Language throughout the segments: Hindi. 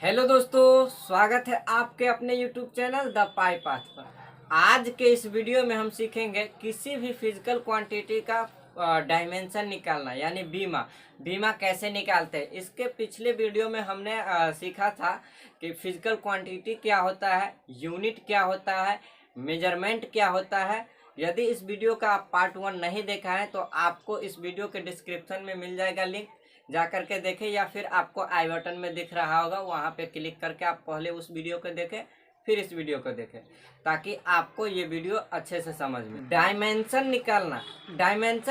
हेलो दोस्तों, स्वागत है आपके अपने YouTube channel the pi path पर। आज के इस वीडियो में हम सीखेंगे किसी भी फिजिकल क्वांटिटी का डायमेंशन निकालना यानी बीमा कैसे निकालते हैं। इसके पिछले वीडियो में हमने सीखा था कि फिजिकल क्वांटिटी क्या होता है, यूनिट क्या होता है, मेजरमेंट क्या होता है। यदि इस वीडियो का आप पार्ट 1 नहीं देखा है तो आपको इस वीडियो के डिस्क्रिप्शन में मिल जाएगा लिंक, जा करके देखें, या फिर आपको आई बटन में दिख रहा होगा, वहाँ पे क्लिक करके आप पहले उस वीडियो को देखें फिर इस वीडियो को देखें, ताकि आपको ये वीडियो अच्छे से समझ में। डायमेंशन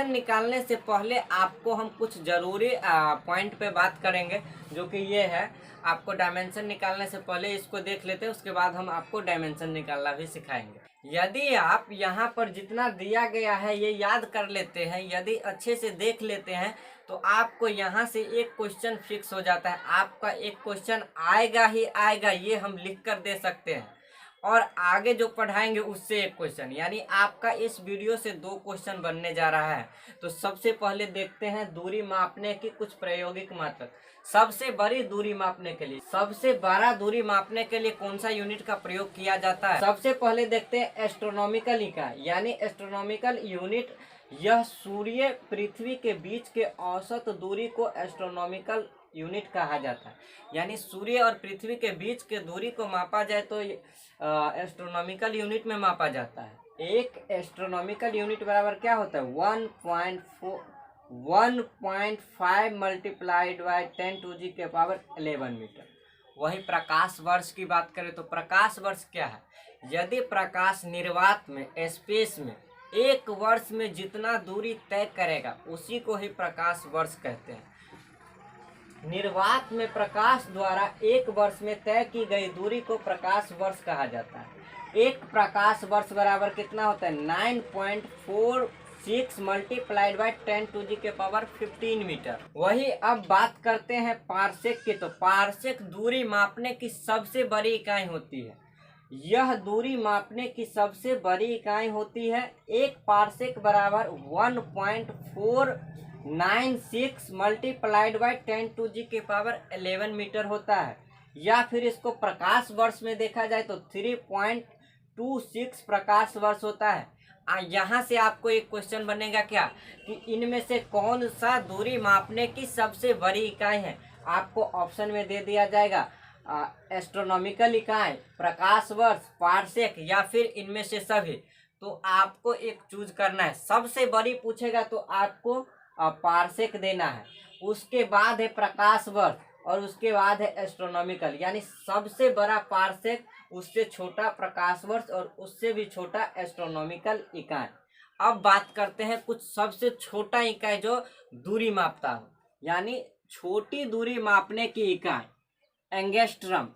निकालने से पहले आपको हम कुछ ज़रूरी पॉइंट पे बात करेंगे, जो कि ये है। आपको डायमेंशन निकालने से पहले इसको देख लेते हैं, उसके बाद हम आपको डायमेंशन निकालना भी सिखाएंगे। यदि आप यहाँ पर जितना दिया गया है ये याद कर लेते हैं, यदि अच्छे से देख लेते हैं, तो आपको यहाँ से एक क्वेश्चन फिक्स हो जाता है। आपका एक क्वेश्चन आएगा ही आएगा, ये हम लिख कर दे सकते हैं। और आगे जो पढ़ाएंगे उससे एक क्वेश्चन, यानी आपका इस वीडियो से 2 क्वेश्चन बनने जा रहा है। तो सबसे पहले देखते हैं दूरी मापने की कुछ प्रायोगिक मात्रक। सबसे बड़ी दूरी मापने के लिए, सबसे बड़ा दूरी मापने के लिए कौन सा यूनिट का प्रयोग किया जाता है? सबसे पहले देखते हैं एस्ट्रोनॉमिकल इकाई यानी एस्ट्रोनॉमिकल यूनिट। यह सूर्य पृथ्वी के बीच के औसत दूरी को एस्ट्रोनॉमिकल यूनिट कहा जाता है। यानी सूर्य और पृथ्वी के बीच के दूरी को मापा जाए तो एस्ट्रोनॉमिकल यूनिट में मापा जाता है। एक एस्ट्रोनॉमिकल यूनिट बराबर क्या होता है? 1.5 मल्टीप्लाइड बाय 10⁻11 मीटर। वही प्रकाश वर्ष की बात करें तो प्रकाश वर्ष क्या है? यदि प्रकाश निर्वात में, स्पेस में, एक वर्ष में जितना दूरी तय करेगा उसी को ही प्रकाश वर्ष कहते हैं। निर्वात में प्रकाश द्वारा एक वर्ष में तय की गई दूरी को प्रकाश वर्ष कहा जाता है। एक प्रकाश वर्ष बराबर कितना होता है? 9.46 मल्टीप्लाइड बाय 10⁻15 मीटर। वही अब बात करते हैं पारसेक की। तो पारसेक दूरी मापने की सबसे बड़ी इकाई होती है। यह दूरी मापने की सबसे बड़ी इकाई होती है। एक पारसेक बराबर 1.496 मल्टीप्लाइड बाय 10⁻11 मीटर होता है। या फिर इसको प्रकाश वर्ष में देखा जाए तो 3.26 प्रकाश वर्ष होता है। यहाँ से आपको एक क्वेश्चन बनेगा क्या कि इनमें से कौन सा दूरी मापने की सबसे बड़ी इकाई है? आपको ऑप्शन में दे दिया जाएगा एस्ट्रोनॉमिकल इकाई, प्रकाश वर्ष, पारसेक, या फिर इनमें से सभी। तो आपको एक चूज करना है। सबसे बड़ी पूछेगा तो आपको पारसेक देना है, उसके बाद है प्रकाश वर्ष, और उसके बाद है एस्ट्रोनॉमिकल। यानी सबसे बड़ा पारसेक, उससे छोटा प्रकाश वर्ष, और उससे भी छोटा एस्ट्रोनॉमिकल इकाई। अब बात करते हैं कुछ सबसे छोटा इकाई जो दूरी मापता हो, यानी छोटी दूरी मापने की इकाई एंगस्ट्रम।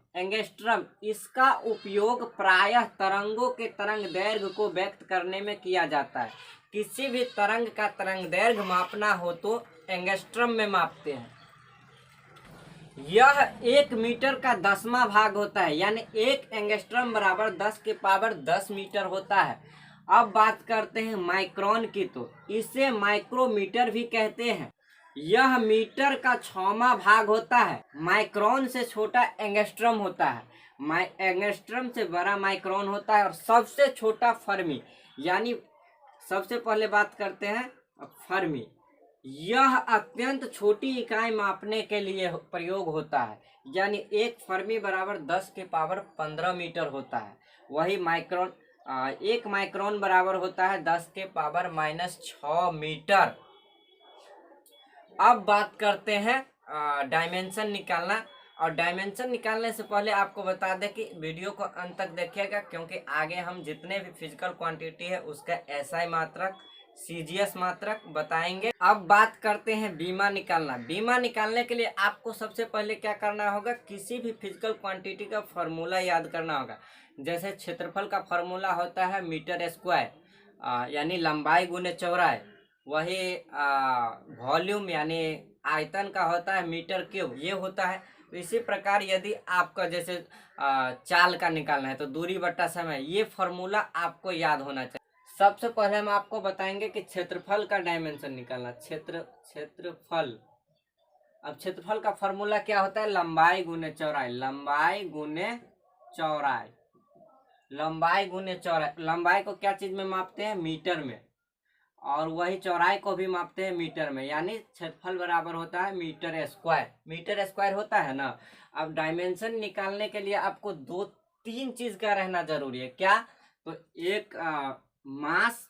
इसका उपयोग प्रायः तरंगों के तरंग दैर्घ्य को व्यक्त करने में किया जाता है। किसी भी तरंग का तरंग दैर्घ्य मापना हो तो एंगस्ट्रम में मापते हैं। यह 1 मीटर का 10वां भाग होता है, यानी एक एंगस्ट्रम बराबर 10⁻10 मीटर होता है। अब बात करते हैं माइक्रोन की। तो इसे माइक्रोमीटर भी कहते हैं। यह मीटर का 6वां भाग होता है। माइक्रोन से छोटा एंगस्ट्रम होता है, एंगस्ट्रम से बड़ा माइक्रोन होता है, और सबसे छोटा फर्मी। यानी सबसे पहले बात करते हैं फर्मी। यह अत्यंत छोटी इकाई मापने के लिए प्रयोग होता है। यानी एक फर्मी बराबर 10⁻15 मीटर होता है। वही माइक्रोन, एक माइक्रोन बराबर होता है 10⁻⁻6 मीटर। अब बात करते हैं डायमेंशन निकालना। और डायमेंशन निकालने से पहले आपको बता दें कि वीडियो को अंत तक देखिएगा, क्योंकि आगे हम जितने भी फिजिकल क्वांटिटी है उसका एसआई मात्रक, सीजीएस मात्रक बताएंगे। अब बात करते हैं बीमा निकालना। बीमा निकालने के लिए आपको सबसे पहले क्या करना होगा? किसी भी फिजिकल क्वांटिटी का फॉर्मूला याद करना होगा। जैसे क्षेत्रफल का फॉर्मूला होता है मीटर स्क्वायर, यानी लंबाई गुने चौड़ाई। वही वॉल्यूम यानी आयतन का होता है मीटर क्यूब, ये होता है। तो इसी प्रकार यदि आपका जैसे चाल का निकालना है तो दूरी बट्टा समय, ये फॉर्मूला आपको याद होना चाहिए। सबसे पहले हम आपको बताएंगे कि क्षेत्रफल का डायमेंशन निकालना। क्षेत्रफल अब क्षेत्रफल का फॉर्मूला क्या होता है, लंबाई गुने चौड़ाई, लंबाई गुने चौड़ाई, लंबाई गुने चौड़ाई। लंबाई को क्या चीज में मापते हैं, मीटर में, और वही चौड़ाई को भी मापते हैं मीटर में, यानी क्षेत्रफल बराबर होता है मीटर स्क्वायर, मीटर स्क्वायर होता है ना। अब डायमेंशन निकालने के लिए आपको दो तीन चीज का रहना जरूरी है, क्या, तो एक मास,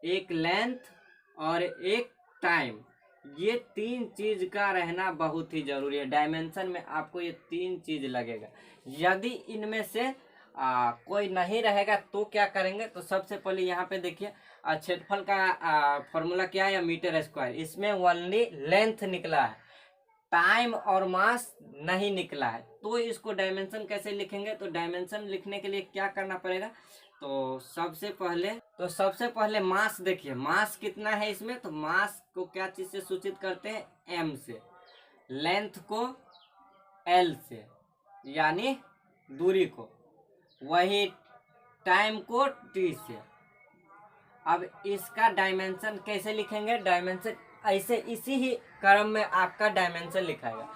एक लेंथ और एक टाइम, ये तीन चीज का रहना बहुत ही जरूरी है। डायमेंशन में आपको ये तीन चीज लगेगा। यदि इनमें से कोई नहीं रहेगा तो क्या करेंगे, तो सबसे पहले यहाँ पे देखिए क्षेत्रफल का फॉर्मूला क्या है, मीटर स्क्वायर, इसमें ओनली लेंथ निकला है, टाइम और मास नहीं निकला है, तो इसको डायमेंशन कैसे लिखेंगे। तो डायमेंशन लिखने के लिए क्या करना पड़ेगा, तो सबसे पहले मास देखिए, मास कितना है इसमें, तो मास को क्या चीज से सूचित करते हैं, एम से, लेंथ को एल से, यानी दूरी को, वही टाइम को टी से। अब इसका डायमेंशन कैसे लिखेंगे, डायमेंशन ऐसे इसी ही क्रम में आपका डायमेंशन लिखाएगा।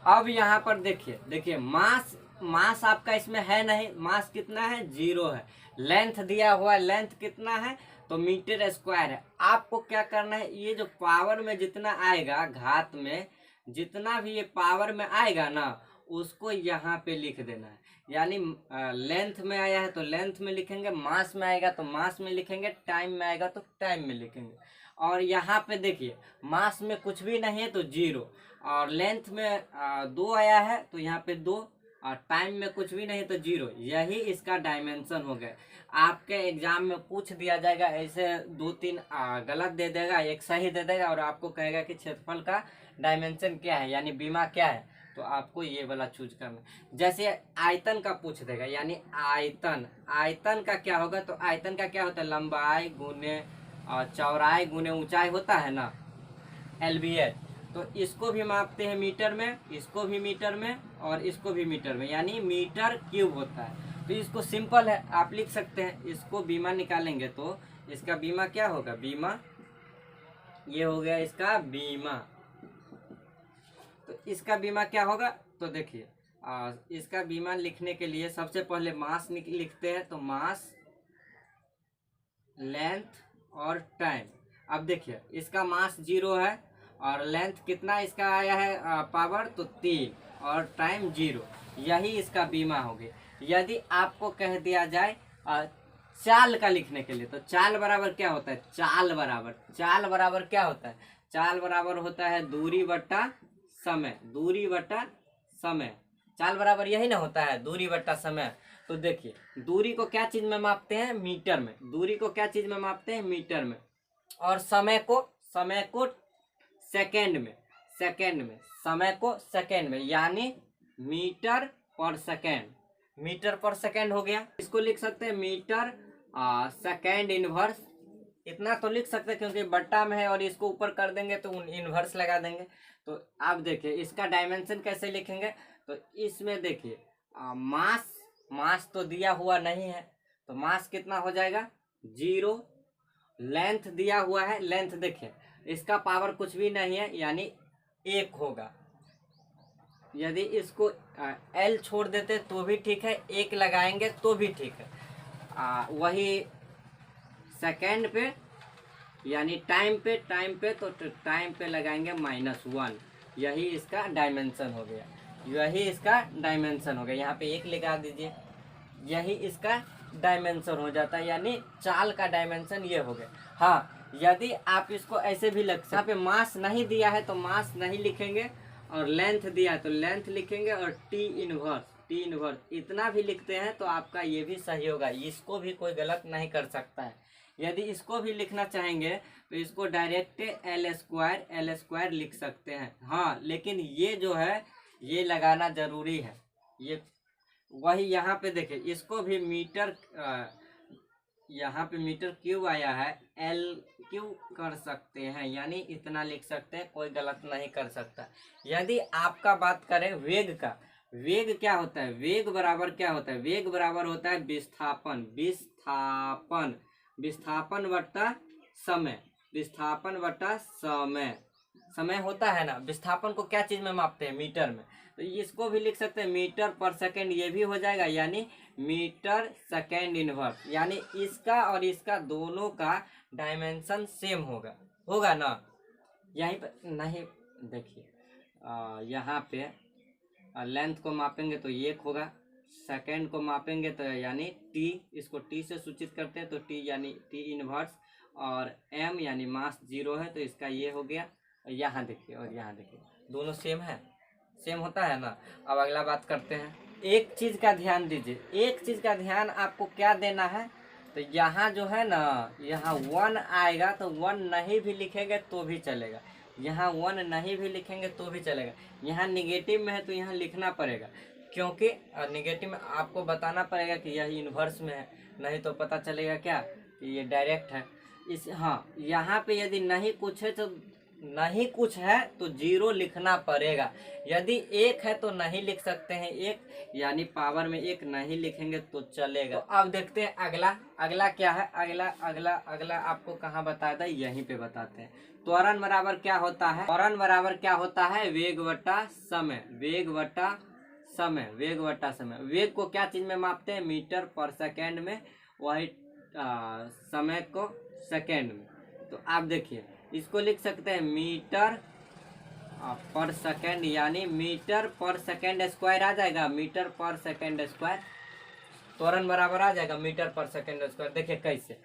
अब यहाँ पर देखिए मास आपका इसमें है नहीं, मास कितना है, 0 है, लेंथ दिया हुआ है, लेंथ कितना है, तो मीटर स्क्वायर है। आपको क्या करना है, ये जो पावर में जितना आएगा, घात में जितना भी ये पावर में आएगा ना, उसको यहाँ पे लिख देना है। यानी लेंथ में आया है तो लेंथ में लिखेंगे, मास में आएगा तो मास में लिखेंगे, टाइम में आएगा तो टाइम में लिखेंगे। और यहाँ पे देखिए मास में कुछ भी नहीं है तो 0, और लेंथ में 2 आया है तो यहाँ पे 2, और टाइम में कुछ भी नहीं तो 0। यही इसका डायमेंशन हो गया। आपके एग्जाम में पूछ दिया जाएगा, ऐसे 2-3 गलत दे देगा, एक सही दे देगा, और आपको कहेगा कि क्षेत्रफल का डायमेंशन क्या है, यानी बीमा क्या है, तो आपको ये वाला चूज करना। जैसे आयतन का पूछ देगा, यानी आयतन का क्या होगा, तो आयतन का क्या होता है, लंबाई गुने चौड़ाई गुने ऊंचाई होता है ना, LBH। तो इसको भी मापते हैं मीटर में, इसको भी मीटर में, और इसको भी मीटर में, यानी मीटर क्यूब होता है। तो इसको सिंपल है, आप लिख सकते हैं, इसको बीमा निकालेंगे तो इसका बीमा क्या होगा, बीमा, ये हो गया इसका बीमा। तो इसका बीमा क्या होगा, तो देखिए इसका बीमा लिखने के लिए सबसे पहले मास लिखते हैं, तो मास, लेंथ और टाइम। अब देखिए इसका मास 0 है, और लेंथ कितना इसका आया है पावर, तो 3, और टाइम 0, यही इसका बीमा हो गया। यदि आपको कह दिया जाए चाल का लिखने के लिए, तो चाल बराबर क्या होता है, चाल बराबर क्या होता है, चाल बराबर होता है दूरी बट्टा समय, दूरी बट्टा समय, चाल बराबर यही ना होता है, दूरी बट्टा समय। तो देखिए दूरी को क्या चीज में मापते हैं, मीटर में, दूरी को क्या चीज में मापते हैं, मीटर में, और समय को सेकेंड में, समय को सेकेंड में, यानी मीटर पर सेकेंड हो गया। इसको लिख सकते हैं मीटर सेकेंड इनवर्स, इतना तो लिख सकते हैं क्योंकि बट्टा में है, और इसको ऊपर कर देंगे तो इनवर्स लगा देंगे। तो आप देखिए इसका डायमेंशन कैसे लिखेंगे, तो इसमें देखिए मास तो दिया हुआ नहीं है, तो मास कितना हो जाएगा, 0, लेंथ दिया हुआ है, लेंथ देखिए इसका पावर कुछ भी नहीं है, यानी 1 होगा। यदि इसको L छोड़ देते तो भी ठीक है, 1 लगाएंगे तो भी ठीक है। वही सेकेंड पे, यानी टाइम पे तो टाइम पे लगाएंगे -1, यही इसका डायमेंशन हो गया, यहाँ पे 1 लगा दीजिए, यही इसका डायमेंशन हो जाता है, यानी चाल का डायमेंशन ये हो गया। हाँ, यदि आप इसको ऐसे भी लग सकते, यहाँ पे मास नहीं दिया है तो मास नहीं लिखेंगे, और लेंथ दिया है तो लेंथ लिखेंगे, और टी इनवर्स इतना भी लिखते हैं तो आपका ये भी सही होगा, इसको भी कोई गलत नहीं कर सकता है। यदि इसको भी लिखना चाहेंगे तो इसको डायरेक्ट L स्क्वायर लिख सकते हैं। हाँ, लेकिन ये जो है ये लगाना जरूरी है, ये वही यहाँ पे देखिए इसको भी मीटर, यहाँ पे मीटर क्यूब आया है, L क्यूब कर सकते हैं, यानी इतना लिख सकते हैं, कोई गलत नहीं कर सकता। यदि आपका बात करें वेग का, वेग क्या होता है, वेग बराबर क्या होता है, वेग बराबर होता है विस्थापन बट्टा समय, समय होता है ना, विस्थापन को क्या चीज में मापते हैं, मीटर में। तो इसको भी लिख सकते हैं मीटर पर सेकेंड, ये भी हो जाएगा, यानी मीटर सेकेंड इनवर्स, यानी इसका और इसका दोनों का डायमेंशन सेम होगा, होगा ना। यहीं पर नहीं, देखिए यहाँ पे लेंथ को मापेंगे तो 1 होगा, सेकेंड को मापेंगे तो यानी टी, इसको टी से सूचित करते हैं तो टी यानी टी इनवर्स, और एम यानी मास 0 है तो इसका ये हो गया। यहाँ देखिए और यहाँ देखिए, दोनों सेम है, सेम होता है ना। अब अगला बात करते हैं, एक चीज़ का ध्यान दीजिए, एक चीज़ का ध्यान आपको क्या देना है, तो यहाँ जो है ना, यहाँ 1 आएगा तो 1 नहीं भी लिखेंगे तो भी चलेगा, यहाँ 1 नहीं भी लिखेंगे तो भी चलेगा। यहाँ निगेटिव में है तो यहाँ लिखना पड़ेगा, क्योंकि निगेटिव में आपको बताना पड़ेगा कि यह इन्वर्स में है, नहीं तो पता चलेगा क्या कि ये डायरेक्ट है। इस हाँ, यहाँ पे यदि नहीं कुछ है तो नहीं कुछ है तो 0 लिखना पड़ेगा, यदि 1 है तो नहीं लिख सकते हैं 1, यानी पावर में 1 नहीं लिखेंगे तो चलेगा। तो अब देखते हैं अगला, अगला क्या है, अगला अगला अगला आपको कहाँ बताया था, यहीं पे बताते हैं। त्वरण बराबर क्या होता है, त्वरण बराबर क्या होता है, वेग बटा समय, वेग बटा समय, वेग बटा समय। वेग को क्या चीज में मापते हैं, मीटर पर सेकेंड में, वही समय को सेकेंड में। तो आप देखिए इसको लिख सकते हैं मीटर पर सेकेंड, यानी मीटर पर सेकेंड स्क्वायर आ जाएगा, मीटर पर सेकेंड स्क्वायर, त्वरण बराबर आ जाएगा मीटर पर सेकेंड स्क्वायर। देखिए कैसे,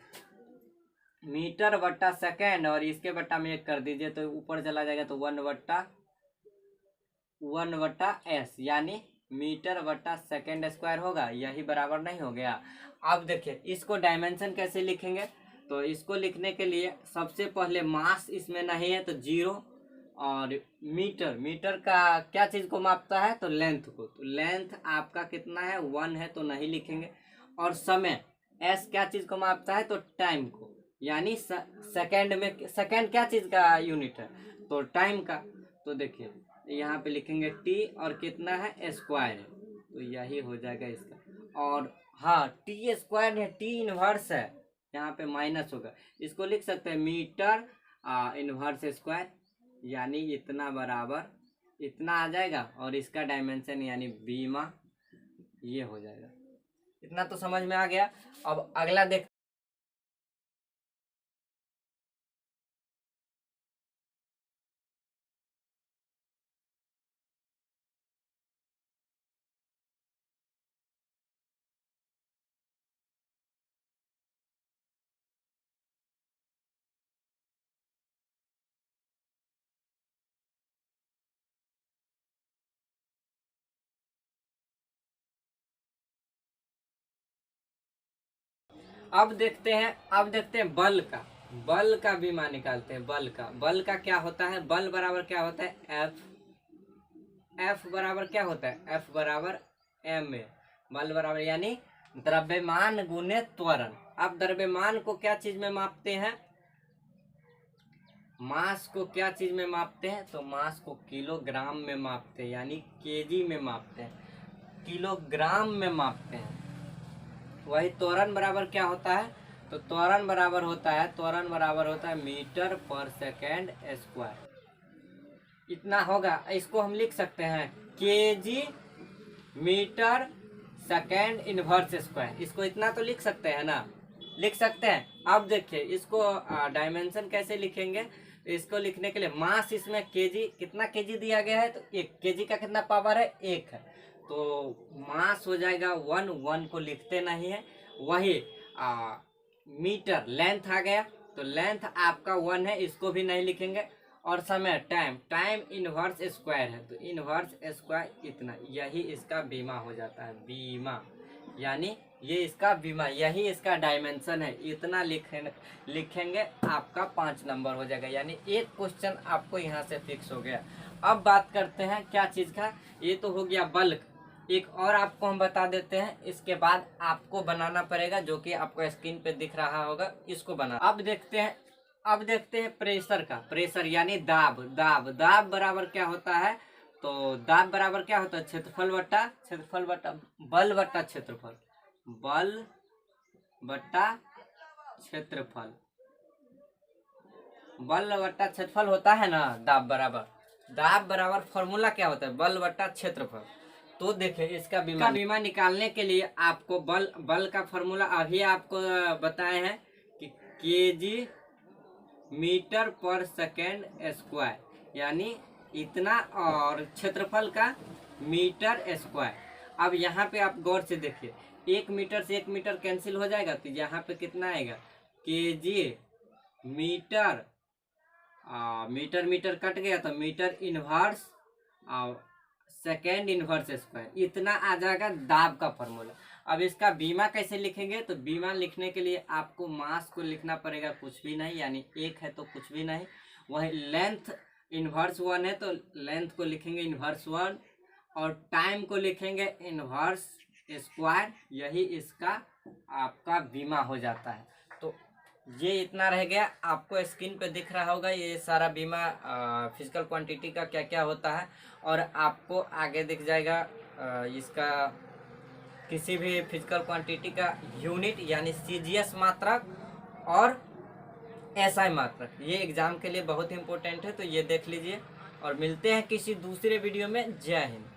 मीटर बट्टा सेकेंड और इसके बट्टा में 1 कर दीजिए तो ऊपर चला जाएगा, तो 1 बट्टा एस, यानी मीटर बट्टा सेकेंड स्क्वायर होगा, यही बराबर नहीं हो गया। अब देखिए इसको डायमेंशन कैसे लिखेंगे, तो इसको लिखने के लिए सबसे पहले मास इसमें नहीं है तो 0, और मीटर, मीटर का क्या चीज़ को मापता है, तो लेंथ को, तो लेंथ आपका कितना है 1 है तो नहीं लिखेंगे, और समय एस क्या चीज़ को मापता है, तो टाइम को, यानी सेकेंड में, सेकेंड क्या चीज़ का यूनिट है, तो टाइम का। तो देखिए यहाँ पे लिखेंगे टी और कितना है स्क्वायर है, तो यही हो जाएगा इसका। और हाँ टी स्क्वायर है, टी इनवर्स है, यहाँ पे माइनस होगा, इसको लिख सकते हैं मीटर इनवर्स स्क्वायर, यानी इतना बराबर इतना आ जाएगा, और इसका डायमेंशन यानी बीमा, ये हो जाएगा। इतना तो समझ में आ गया। अब अगला देख, अब देखते हैं, अब देखते हैं बल का, बल का बीमा निकालते हैं। बल का, बल का क्या होता है, बल बराबर क्या होता है एफ, एफ बराबर क्या होता है, एफ बराबर एम ए, बल बराबर यानी द्रव्यमान गुने त्वरण। अब द्रव्यमान को क्या चीज में मापते हैं, मास को क्या चीज में मापते हैं, तो मास को किलोग्राम में मापते हैं, यानी केजी में मापते हैं, किलोग्राम में मापते हैं। वही त्वरण बराबर क्या होता है, तो त्वरण बराबर होता है, त्वरण बराबर होता है मीटर पर सेकेंड स्क्वायर, इतना होगा। इसको हम लिख सकते हैं KG metre second inverse square, इसको इतना तो लिख सकते हैं ना, लिख सकते हैं। अब देखिए इसको डायमेंशन कैसे लिखेंगे, इसको लिखने के लिए मास, इसमें केजी, कितना केजी दिया गया है, तो 1 केजी का कितना पावर है, 1 है, तो मास हो जाएगा 1 को लिखते नहीं है। वही मीटर लेंथ आ गया, तो लेंथ आपका 1 है, इसको भी नहीं लिखेंगे। और समय टाइम, टाइम इनवर्स स्क्वायर है, तो इनवर्स स्क्वायर इतना, यही इसका बीमा हो जाता है, बीमा, यानी ये इसका बीमा, यही इसका डायमेंशन है, इतना लिखेंगे आपका 5 नंबर हो जाएगा, यानी एक क्वेश्चन आपको यहाँ से फिक्स हो गया। अब बात करते हैं क्या चीज़ का, ये तो हो गया बल्क, एक और आपको हम बता देते हैं, इसके बाद आपको बनाना पड़ेगा, जो कि आपको स्क्रीन पे दिख रहा होगा, इसको बना। अब देखते हैं, अब देखते हैं प्रेशर का, प्रेशर यानी दाब, दाब, दाब बराबर क्या होता है, तो दाब बराबर क्या होता है, क्षेत्रफल बट्टा क्षेत्रफल बट्टा बल बट्टा क्षेत्रफल, बल बट्टा क्षेत्रफल। बल बट्टा क्षेत्रफल होता है ना, दाब बराबर फॉर्मूला क्या होता है, बल बट्टा क्षेत्रफल। तो देखिए इसका बीमा निकालने के लिए आपको बल का फॉर्मूला अभी आपको बताए हैं कि केजी मीटर पर सेकेंड स्क्वायर, यानी इतना, और क्षेत्रफल का मीटर स्क्वायर। अब यहाँ पे आप गौर से देखिए, 1 मीटर से 1 मीटर कैंसिल हो जाएगा, तो यहाँ पे कितना आएगा, केजी मीटर, मीटर कट गया तो metre inverse second inverse square, इतना आ जाएगा दाब का फॉर्मूला। अब इसका बीमा कैसे लिखेंगे, तो बीमा लिखने के लिए आपको मास को लिखना पड़ेगा कुछ भी नहीं, यानी 1 है तो कुछ भी नहीं। वही लेंथ इनवर्स 1 है तो लेंथ को लिखेंगे इनवर्स 1, और टाइम को लिखेंगे इनवर्स स्क्वायर, यही इसका आपका बीमा हो जाता है। तो ये इतना रह गया। आपको स्क्रीन पे दिख रहा होगा ये सारा बीमा फिजिकल क्वांटिटी का क्या क्या होता है, और आपको आगे दिख जाएगा इसका किसी भी फिजिकल क्वांटिटी का यूनिट, यानी सीजीएस मात्रक और एसआई मात्रक। ये एग्जाम के लिए बहुत इंपॉर्टेंट है, तो ये देख लीजिए, और मिलते हैं किसी दूसरे वीडियो में। जय हिंद।